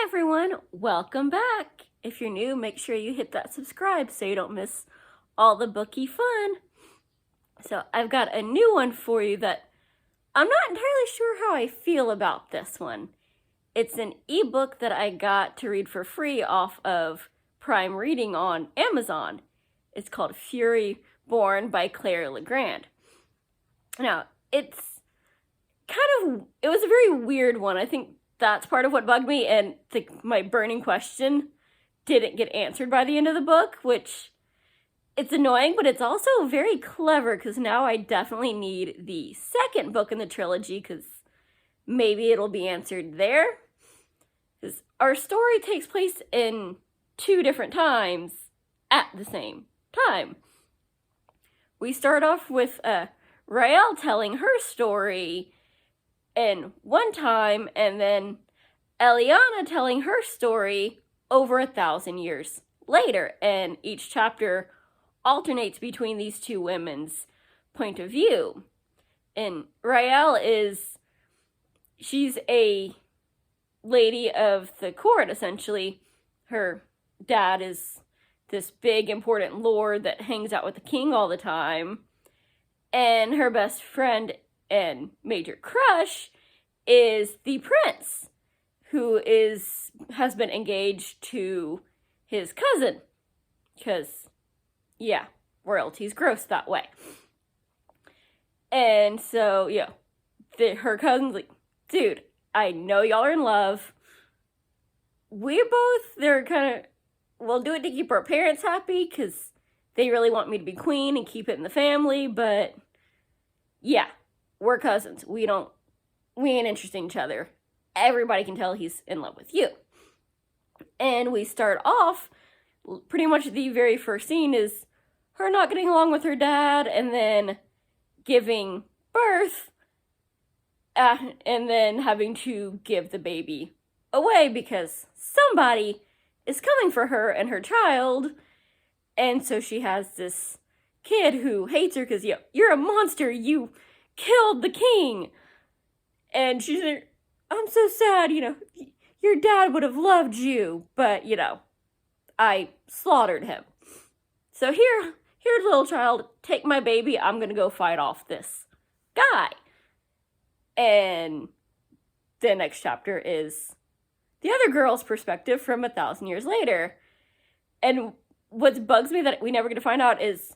everyone, welcome back. If you're new, make sure you hit that subscribe so you don't miss all the booky fun. So I've got a new one for you that I'm not entirely sure how I feel about this one. It's an ebook that I got to read for free off of Prime Reading on Amazon. It's called Furyborn by Claire Legrand. Now, it was a very weird one. I think that's part of what bugged me, and my burning question didn't get answered by the end of the book, which it's annoying, but it's also very clever, because now I definitely need the second book in the trilogy, because maybe it'll be answered there. Because our story takes place in 2 different times at the same time. We start off with Raelle telling her story in one time, and then Eliana telling her story over 1,000 years later, and each chapter alternates between these 2 women's point of view. And Raelle she's a lady of the court, essentially. Her dad is this big, important lord that hangs out with the king all the time, and her best friend and major crush is the prince, who has been engaged to his cousin, because, yeah, royalty's gross that way. And so, her cousin's like, dude, I know y'all are in love. They're kind of, we'll do it to keep our parents happy, because they really want me to be queen and keep it in the family, but yeah, we're cousins. We ain't interested in each other. Everybody can tell he's in love with you. And we start off, pretty much the very first scene is her not getting along with her dad, and then giving birth, and then having to give the baby away because somebody is coming for her and her child. And so she has this kid who hates her because, you're a monster, you killed the king. And she's like, I'm so sad, your dad would have loved you, but, I slaughtered him. So here, little child, take my baby, I'm gonna go fight off this guy. And the next chapter is the other girl's perspective from 1,000 years later. And what bugs me that we never get to find out is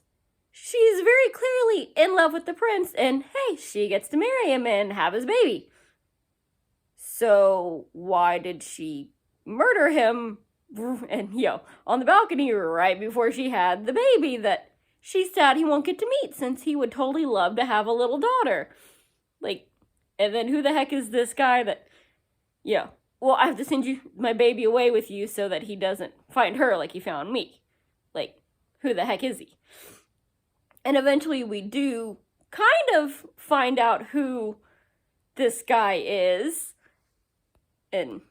she's very clearly in love with the prince, and hey, she gets to marry him and have his baby. So why did she murder him and, on the balcony right before she had the baby that she's sad he won't get to meet, since he would totally love to have a little daughter? And then who the heck is this guy that, well, I have to send my baby away with you so that he doesn't find her like he found me. Who the heck is he? And eventually we do kind of find out who this guy is. And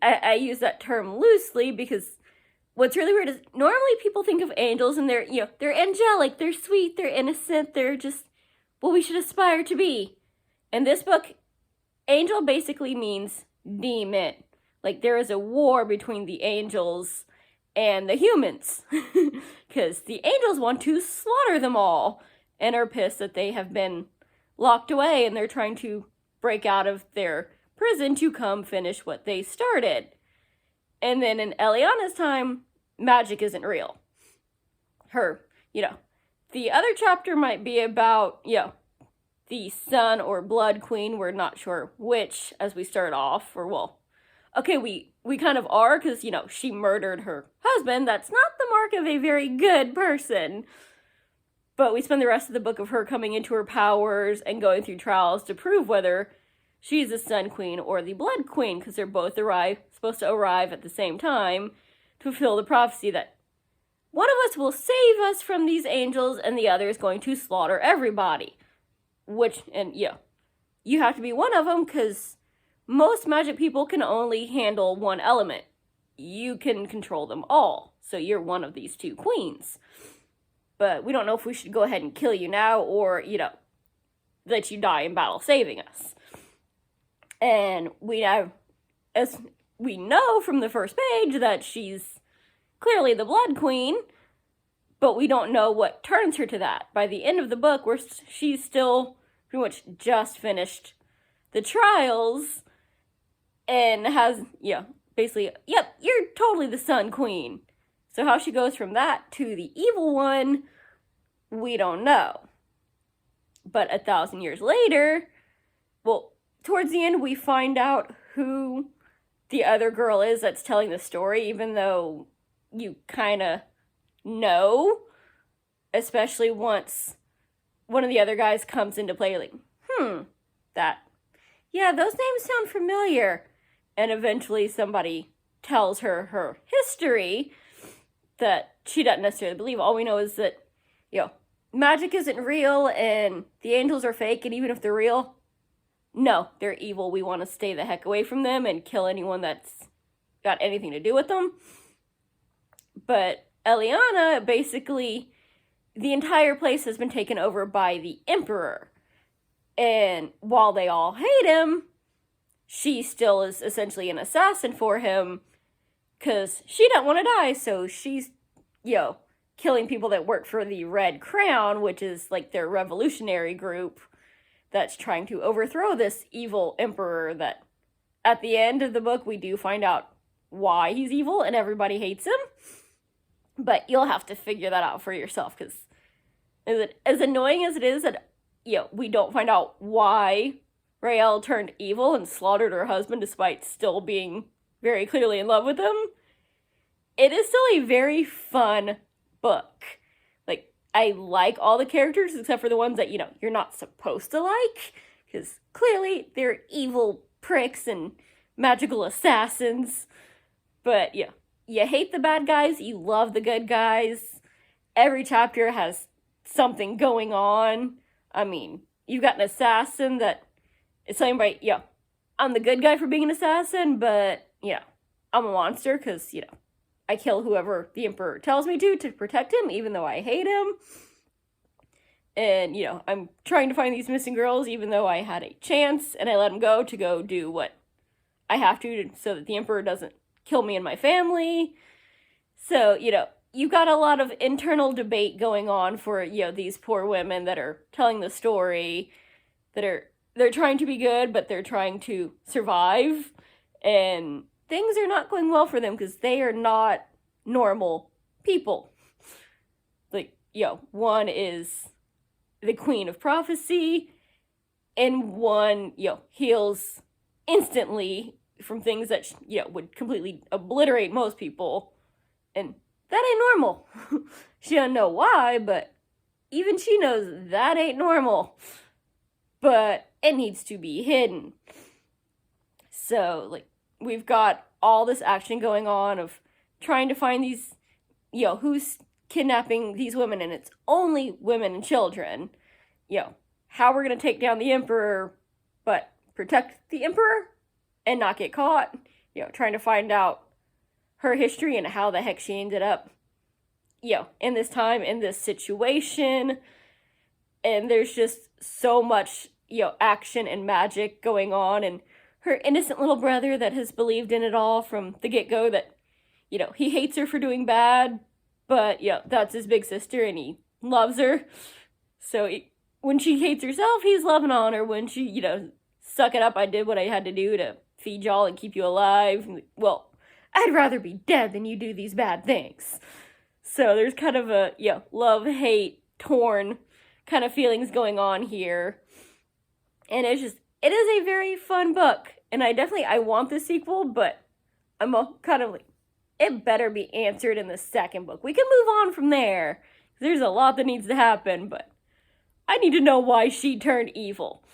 I use that term loosely because what's really weird is normally people think of angels and they're angelic, they're sweet, they're innocent, they're just what we should aspire to be. In this book, angel basically means demon. There is a war between the angels and the humans, because the angels want to slaughter them all and are pissed that they have been locked away and they're trying to break out of their prison to come finish what they started. And then in Eliana's time, magic isn't real. The other chapter might be about, the sun or blood queen. We're not sure which as we start off, we kind of are, because, she murdered her husband. That's not the mark of a very good person. But we spend the rest of the book of her coming into her powers and going through trials to prove whether she's the Sun Queen or the Blood Queen, because they're both supposed to arrive at the same time to fulfill the prophecy that one of us will save us from these angels and the other is going to slaughter everybody. You have to be one of them, because most magic people can only handle one element. You can control them all, so you're one of these 2 queens. But we don't know if we should go ahead and kill you now or, let you die in battle saving us. And we we know from the first page that she's clearly the Blood Queen, but we don't know what turns her to that. By the end of the book, she's still pretty much just finished the trials and has, basically, yep, you're totally the Sun Queen. So how she goes from that to the evil one, we don't know. But 1,000 years later, well, towards the end, we find out who the other girl is that's telling the story, even though you kind of know, especially once one of the other guys comes into play, like, those names sound familiar. And eventually somebody tells her her history that she doesn't necessarily believe. All we know is that, magic isn't real and the angels are fake, and even if they're real, no, they're evil. We want to stay the heck away from them and kill anyone that's got anything to do with them. But Eliana, basically, the entire place has been taken over by the Emperor. And while they all hate him, she still is essentially an assassin for him, because she doesn't want to die, so she's, killing people that work for the Red Crown, which is like their revolutionary group that's trying to overthrow this evil emperor that at the end of the book we do find out why he's evil and everybody hates him. But you'll have to figure that out for yourself, because as annoying as it is that, we don't find out why Raelle turned evil and slaughtered her husband despite still being very clearly in love with him, it is still a very fun book. Like, I like all the characters except for the ones that, you're not supposed to like, because clearly they're evil pricks and magical assassins. But, you hate the bad guys, you love the good guys. Every chapter has something going on. I mean, you've got an assassin that is telling everybody, I'm the good guy for being an assassin, but, I'm a monster because, I kill whoever the Emperor tells me to protect him, even though I hate him. And, I'm trying to find these missing girls, even though I had a chance, and I let them go to go do what I have to so that the Emperor doesn't kill me and my family. So, you've got a lot of internal debate going on for, these poor women that are telling the story, they're trying to be good, but they're trying to survive, and things are not going well for them because they are not normal people. Like, one is the Queen of Prophecy, and one, heals instantly from things that, would completely obliterate most people, and that ain't normal. She doesn't know why, but even she knows that ain't normal. But it needs to be hidden. So, like, we've got all this action going on of trying to find these, who's kidnapping these women, and it's only women and children. How we're going to take down the Emperor, but protect the Emperor and not get caught. Trying to find out her history and how the heck she ended up, in this time, in this situation. And there's just so much, action and magic going on, and her innocent little brother that has believed in it all from the get-go that, he hates her for doing bad, but, that's his big sister, and he loves her. So when she hates herself, he's loving on her. When she, suck it up, I did what I had to do to feed y'all and keep you alive. Well, I'd rather be dead than you do these bad things. So there's kind of a, love-hate, torn kind of feelings going on here. And it is a very fun book. And I want the sequel, but I'm kind of like, it better be answered in the second book. We can move on from there. There's a lot that needs to happen, but I need to know why she turned evil.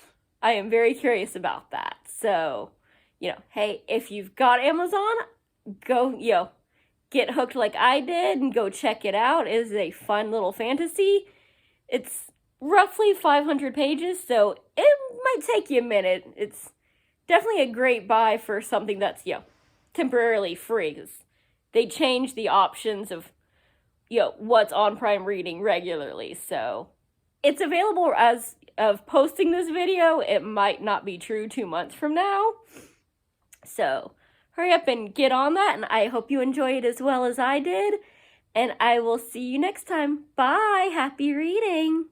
I am very curious about that. So, hey, if you've got Amazon, go, get hooked like I did and go check it out. It is a fun little fantasy. It's roughly 500 pages, so it might take you a minute. It's definitely a great buy for something that's, temporarily free, because they change the options of, what's on Prime Reading regularly. So it's available as of posting this video. It might not be true 2 months from now. So hurry up and get on that, and I hope you enjoy it as well as I did. And I will see you next time. Bye! Happy reading!